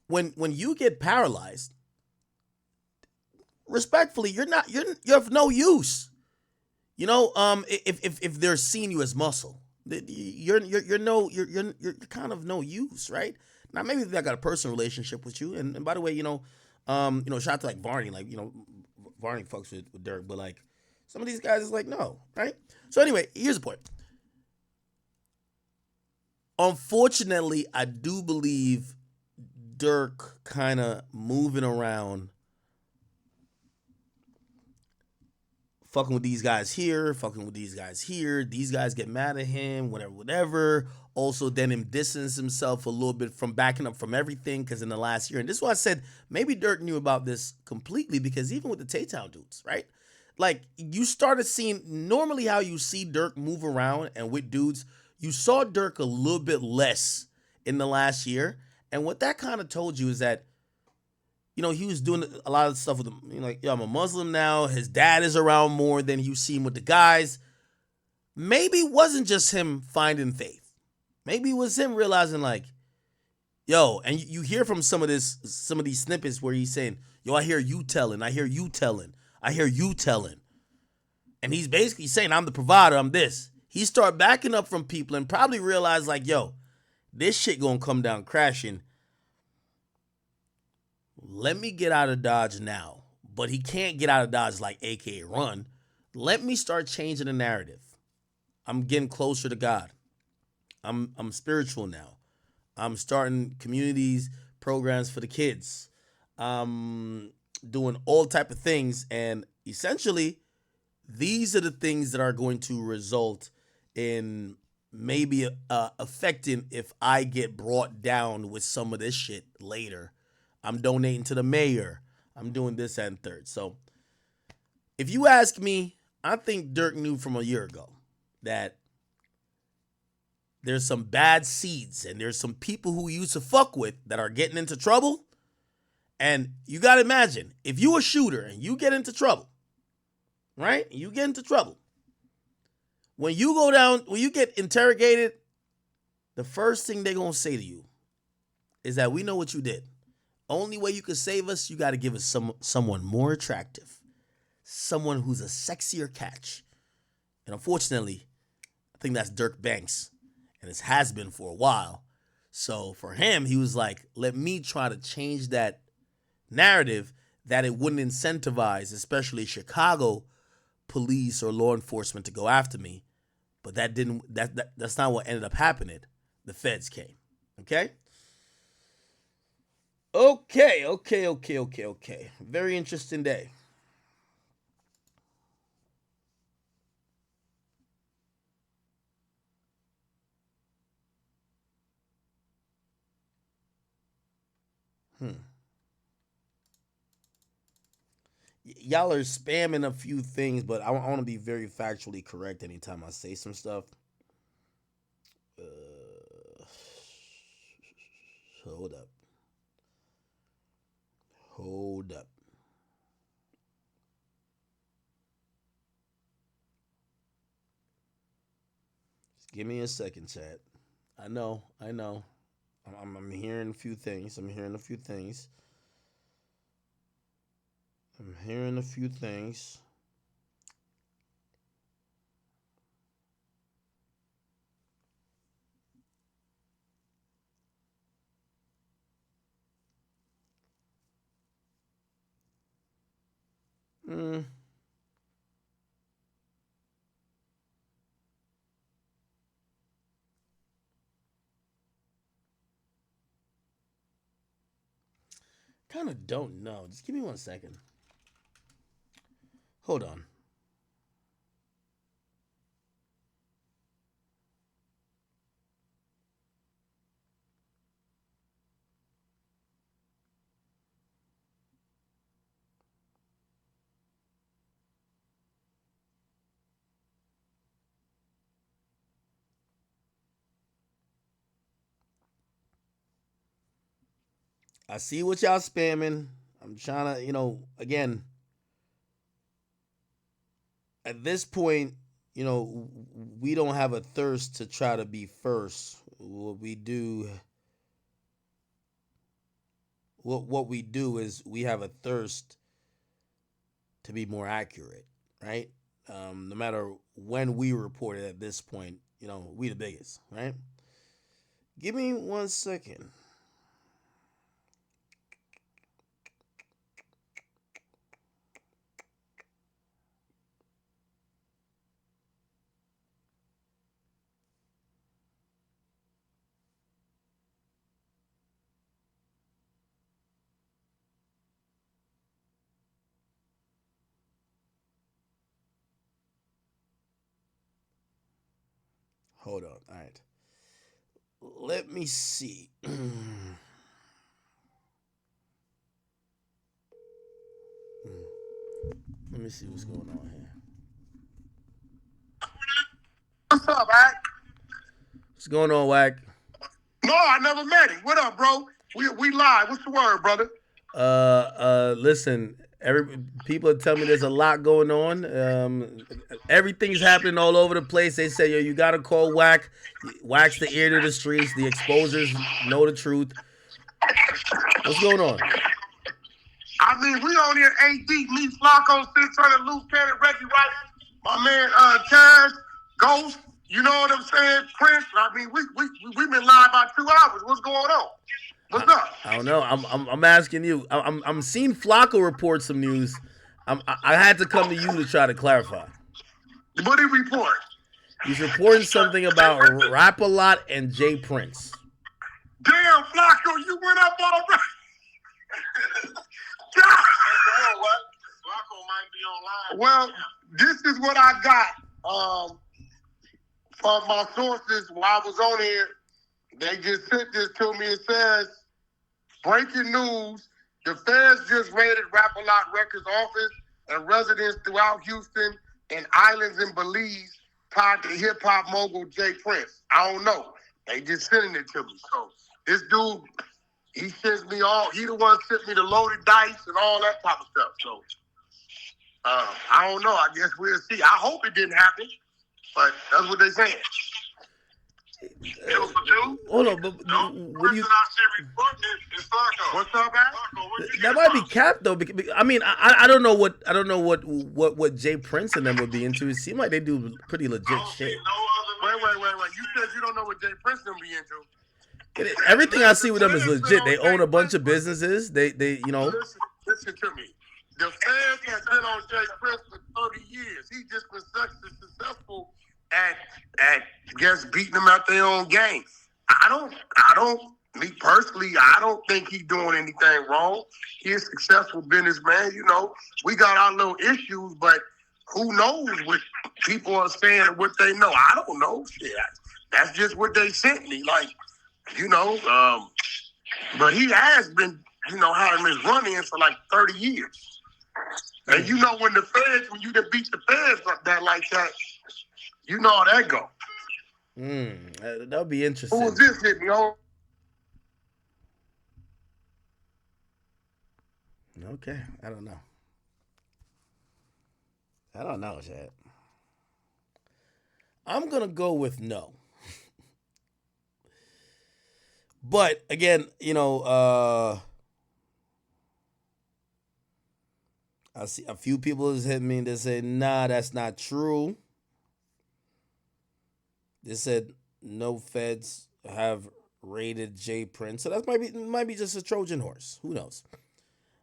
when you get paralyzed, respectfully, you're of no use. If they're seeing you as muscle, you're kind of no use, right? Now maybe they got a personal relationship with you, and by the way, shout out to like Varney, like Varney fucks with Durk, but like some of these guys is like no, right? So anyway, here's the point. Unfortunately, I do believe Durk kind of moving around, fucking with these guys here, fucking with these guys here. These guys get mad at him, whatever, whatever. Also, then him distance himself a little bit from backing up from everything because in the last year, and this is why I said maybe Durk knew about this completely because even with the Tay-Town dudes, right? Like, you started seeing normally how you see Durk move around and with dudes, you saw Durk a little bit less in the last year. And what that kind of told you is that, you know, he was doing a lot of stuff with them. You know, like, yo, I'm a Muslim now. His dad is around more than you see him with the guys. Maybe it wasn't just him finding faith. Maybe it was him realizing, like, yo, and you hear from some of these snippets where he's saying, yo, I hear you telling, I hear you telling, I hear you telling. And he's basically saying, I'm the provider, I'm this. He start backing up from people and probably realize, like, yo, this shit gonna come down crashing. Let me get out of Dodge now. But he can't get out of Dodge like AKA run. Let me start changing the narrative. I'm getting closer to God. I'm spiritual now. I'm starting communities, programs for the kids. I'm doing all type of things. And essentially, these are the things that are going to result in maybe affecting if I get brought down with some of this shit later. I'm donating to the mayor. I'm doing this and third. So if you ask me, I think Durk knew from a year ago that there's some bad seeds and there's some people who he used to fuck with that are getting into trouble. And you got to imagine, if you a shooter and you get into trouble, right? You get into trouble. When you go down, when you get interrogated, the first thing they're going to say to you is that we know what you did. Only way you can save us, you got to give us someone more attractive. Someone who's a sexier catch. And unfortunately, I think that's Durk Banks. And it has been for a while. So for him, he was like, let me try to change that narrative that it wouldn't incentivize, especially Chicago police or law enforcement to go after me. But that's not what ended up happening. The feds came. Okay? Okay. Very interesting day. Y'all are spamming a few things, but I want to be very factually correct anytime I say some stuff. Hold up. Just give me a second, chat. I know. I'm hearing a few things. Kind of don't know. Just give me 1 second. Hold on. I see what y'all spamming. I'm trying to, again, at this point, we don't have a thirst to try to be first. What we do is we have a thirst to be more accurate, right? No matter when we report it at this point, we the biggest, right? Give me 1 second. Hold on. All right. Let me see. Let me see what's going on here. What's up, Ack? What's going on, Wack? No, I never met him. What up, bro? We live. What's the word, brother? Listen, people are telling me there's a lot going on. Everything's happening all over the place. They say, yo, you gotta call Wack. Wack's the ear to the streets. The exposers know the truth. What's going on? I mean, we on here 8 deep. Me, Flacco, 600, Loose Cannon, Reggie White, my man, Cash, Ghost. You know what I'm saying? Prince. I mean, we've been live about 2 hours. What's going on? What's up? I don't know. I'm asking you. I'm seeing Flacco report some news. I had to come to you to try to clarify. What did he report? He's reporting something about Rap-A-Lot and Jay Prince. Damn, Flacco, you went up already. Flacco might be online. Well, this is what I got from my sources while I was on here. They just sent this to me. It says, breaking news, the feds just raided Rap-A-Lot Records office and residents throughout Houston and islands in Belize tied to hip-hop mogul Jay Prince. I don't know. They just sending it to me. So this dude, he sends me he the one sent me the loaded dice and all that type of stuff. So I don't know. I guess we'll see. I hope it didn't happen, but that's what they saying. Hold on, but what do you? What's up, man? That might be cap though. I mean, I don't know what Jay Prince and them would be into. It seemed like they do pretty legit shit. Wait. You said you don't know what Jay Prince them be into. Everything I see with them is legit. They own a bunch of businesses. They you know. Listen to me. The fans has been on Jay Prince for 30 years. He just been successful at just beating them out their own game. Me personally, I don't think he's doing anything wrong. He's a successful businessman. You know, we got our little issues, but who knows what people are saying and what they know? I don't know. Shit, that's just what they sent me. Like, you know, but he has been, you know, having his run-in for like 30 years. And you know, when you done beat the feds like that, you know how that go. That'll be interesting. Who was this hitting me on? Okay, I don't know, Chad. I'm gonna go with no. But again, you know, I see a few people has hit me and they say, nah, that's not true. They said no feds have raided Jay Prince. So that might be just a Trojan horse. Who knows?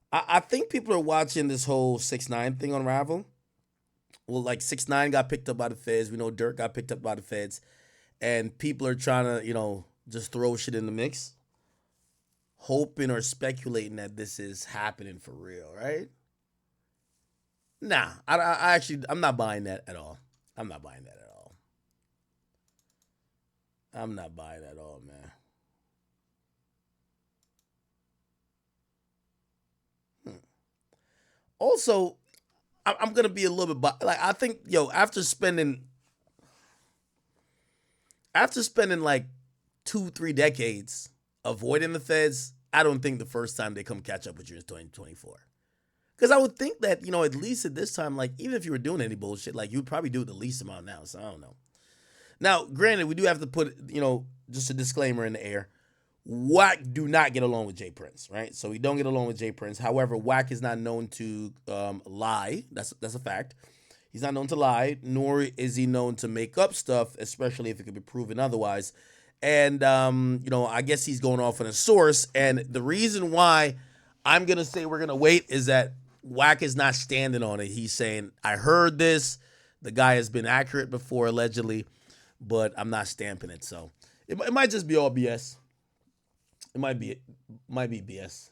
I think people are watching this whole 6ix9ine thing unravel. Well, like 6ix9ine got picked up by the feds. We know Durk got picked up by the feds. And people are trying to, you know, just throw shit in the mix. Hoping or speculating that this is happening for real, right? Nah, I'm not buying that at all. I'm not buying that at all, man. Also, I'm gonna be a little bit like I think, after spending like 2-3 decades avoiding the feds, I don't think the first time they come catch up with you is 2024. Because I would think that, you know, at least at this time, like, even if you were doing any bullshit, like, you'd probably do it the least amount now. So I don't know. Now, granted, we do have to put, you know, just a disclaimer in the air. Wack do not get along with Jay Prince, right? So we don't get along with Jay Prince. However, Wack is not known to lie. That's a fact. He's not known to lie, nor is he known to make up stuff, especially if it could be proven otherwise. And, you know, I guess he's going off on a source. And the reason why I'm going to say we're going to wait is that Wack is not standing on it. He's saying, I heard this. The guy has been accurate before, allegedly, but I'm not stamping it. So it might just be all BS. It might be BS.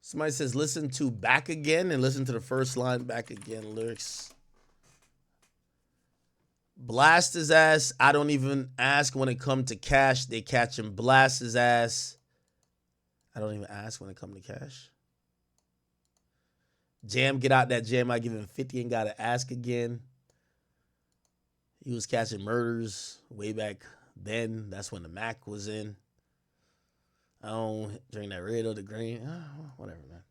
Somebody says, listen to Back Again and listen to the first line, Back Again lyrics. blast his ass. I don't even ask when it come to cash. They catch him, blast his ass. I don't even ask when it come to cash. Jam, get out that jam. I give him 50 and gotta ask again. He was catching murders way back then. That's when the Mac was in. I don't drink that red or the green. Whatever, man.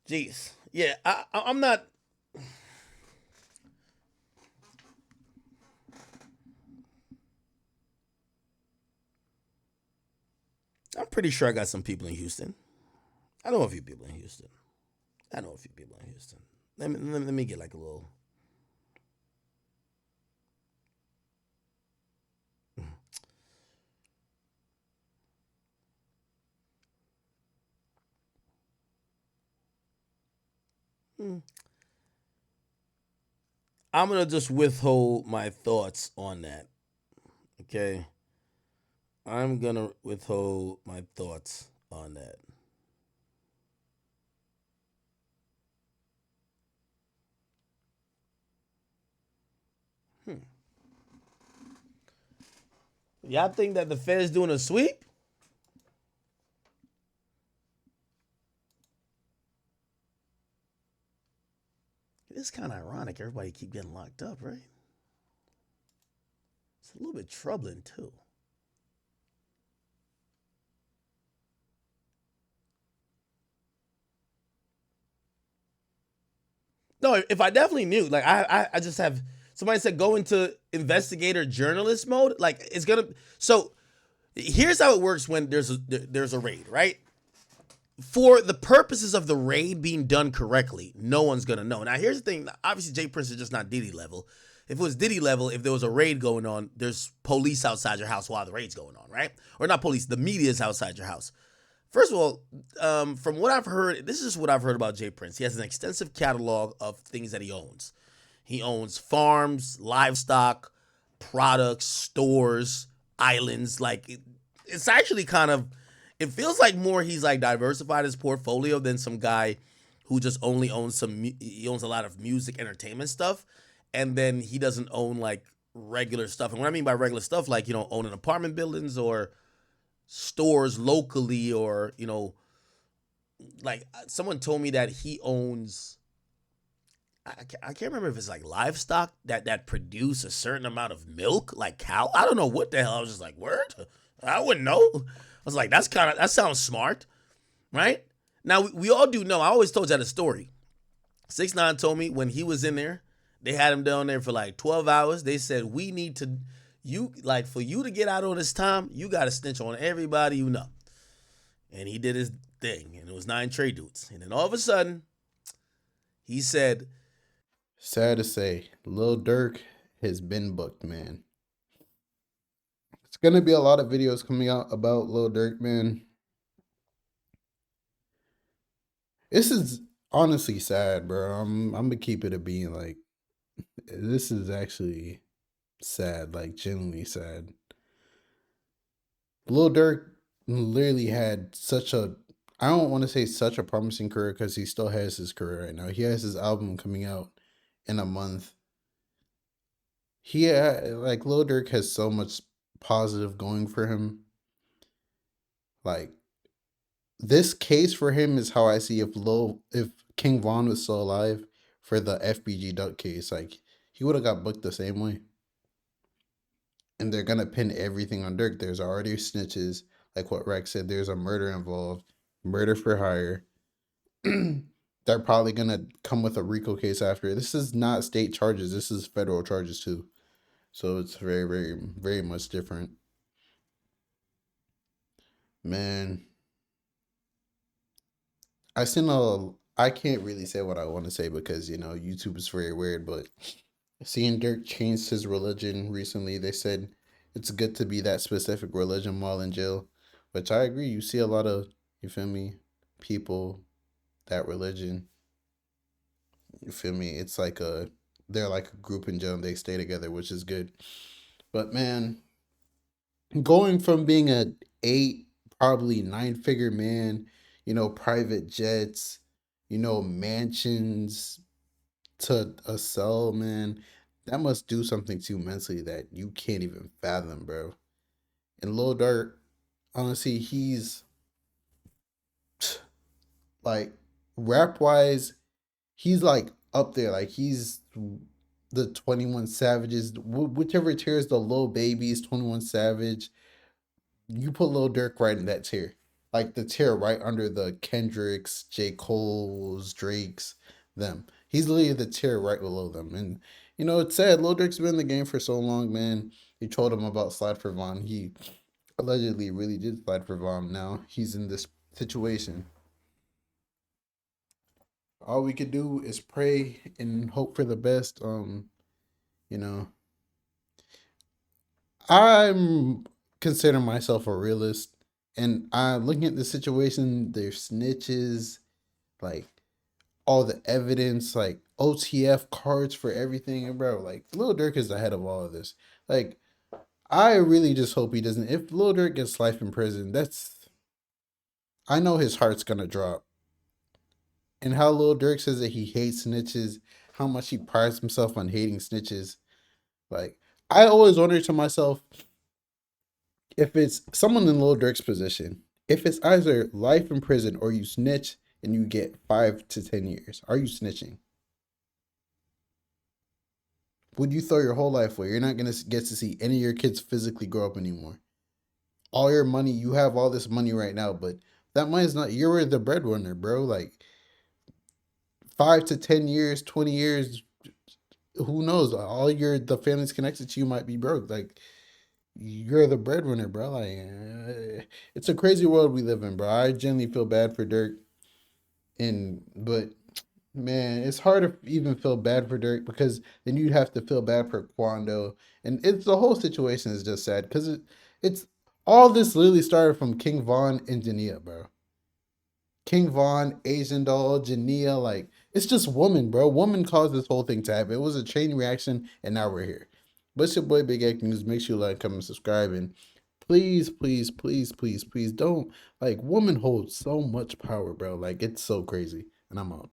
Jeez. Yeah, I'm not. I'm pretty sure I got some people in Houston. I know a few people in Houston. Let me get like a little. I'm gonna just withhold my thoughts on that. Okay. I'm gonna withhold my thoughts on that. Y'all think that the Fed's doing a sweep? It's kind of ironic. Everybody keep getting locked up, right? It's a little bit troubling too. No, if I definitely knew, like I just have somebody said go into investigator journalist mode. Like it's gonna. So here's how it works when there's a raid, right? For the purposes of the raid being done correctly, no one's gonna know. Now here's the thing. Obviously, Jay Prince is just not Diddy level. If it was Diddy level, if there was a raid going on, there's police outside your house while the raid's going on, right? Or not police, the media is outside your house. First of all, from what I've heard, this is what I've heard about Jay Prince. He has an extensive catalog of things that he owns. He owns farms, livestock, products, stores, islands. Like it's actually kind of, it feels like more he's like diversified his portfolio than some guy who just only owns he owns a lot of music, entertainment stuff, and then he doesn't own like regular stuff. And what I mean by regular stuff, like owning apartment buildings or stores locally, or like someone told me that he owns, I can't remember if it's like livestock that produce a certain amount of milk, like cow. I don't know what the hell. I was just like, word? I wouldn't know. I was like, that sounds smart, right? Now we all do know. I always told you that a story. 6ix9ine told me when he was in there, they had him down there for like 12 hours. They said, we need to, for you to get out on this time, you got to snitch on everybody you know. And he did his thing, and it was 9 Trey dudes. And then all of a sudden, he said, sad to say, Lil Durk has been booked, man. It's gonna be a lot of videos coming out about Lil Durk, man. This is honestly sad, bro. I'm gonna keep it a being. Like, this is actually sad, like genuinely sad. Lil Durk literally had such a, I don't want to say such a promising career because he still has his career right now. He has his album coming out in a month. Like Lil Durk has so much positive going for him. Like, this case for him is how I see if King Von was still alive for the FBG Duck case. Like, he would have got booked the same way. And they're gonna pin everything on Durk. There's already snitches, like what Rex said. There's a murder involved, murder for hire. They're probably gonna come with a RICO case after. This is not state charges. This is federal charges too. So it's very, very, very much different. Man, I can't really say what I want to say because, YouTube is very weird, but seeing Dirk changed his religion recently, they said it's good to be that specific religion while in jail, which I agree. You see a lot of, you feel me, people, that religion, you feel me? It's like they're like a group in jail and they stay together, which is good. But man, going from being a 8, probably 9-figure man, private jets, mansions, to a cell, man, that must do something to you mentally that you can't even fathom, bro. And Lil Durk, honestly, he's like rap wise, he's like up there. Like he's the 21 Savages, whichever tier is the Lil Babies, 21 Savage. You put Lil Durk right in that tier. Like the tier right under the Kendricks, J. Cole's, Drake's, them. He's literally the tier right below them. And you know, it's sad. Lil Durk's been in the game for so long, man. You told him about Slide for Von. He allegedly really did slide for Von. Now he's in this situation. All we could do is pray and hope for the best. You know, I'm consider myself a realist, and I'm looking at the situation. There's snitches, like all the evidence, like OTF cards for everything, and bro, like Lil Durk is ahead of all of this. Like, I really just hope he doesn't. If Lil Durk gets life in prison, I know his heart's gonna drop. And how Lil Durk says that he hates snitches, how much he prides himself on hating snitches. Like, I always wonder to myself, if it's someone in Lil Durk's position, if it's either life in prison or you snitch and you get 5 to 10 years, are you snitching? Would you throw your whole life away? You're not going to get to see any of your kids physically grow up anymore. All your money, you have all this money right now, but that money is not, you're the breadwinner, bro. Like 5 to 10 years, 20 years, who knows? The family's connected to you might be broke. Like, you're the breadwinner, bro. Like, it's a crazy world we live in, bro. I genuinely feel bad for Dirk, but man, it's hard to even feel bad for Dirk because then you'd have to feel bad for Quando, and it's the whole situation is just sad because it's all this literally started from King Von and Jania, bro. King Von, Asian Doll, Jania, like it's just woman, bro. Woman caused this whole thing to happen. It was a chain reaction, and now we're here. But it's your boy Big Egg News. Make sure you like, comment, subscribe, and please, please, please, please, please don't, like, woman holds so much power, bro. Like, it's so crazy. And I'm out.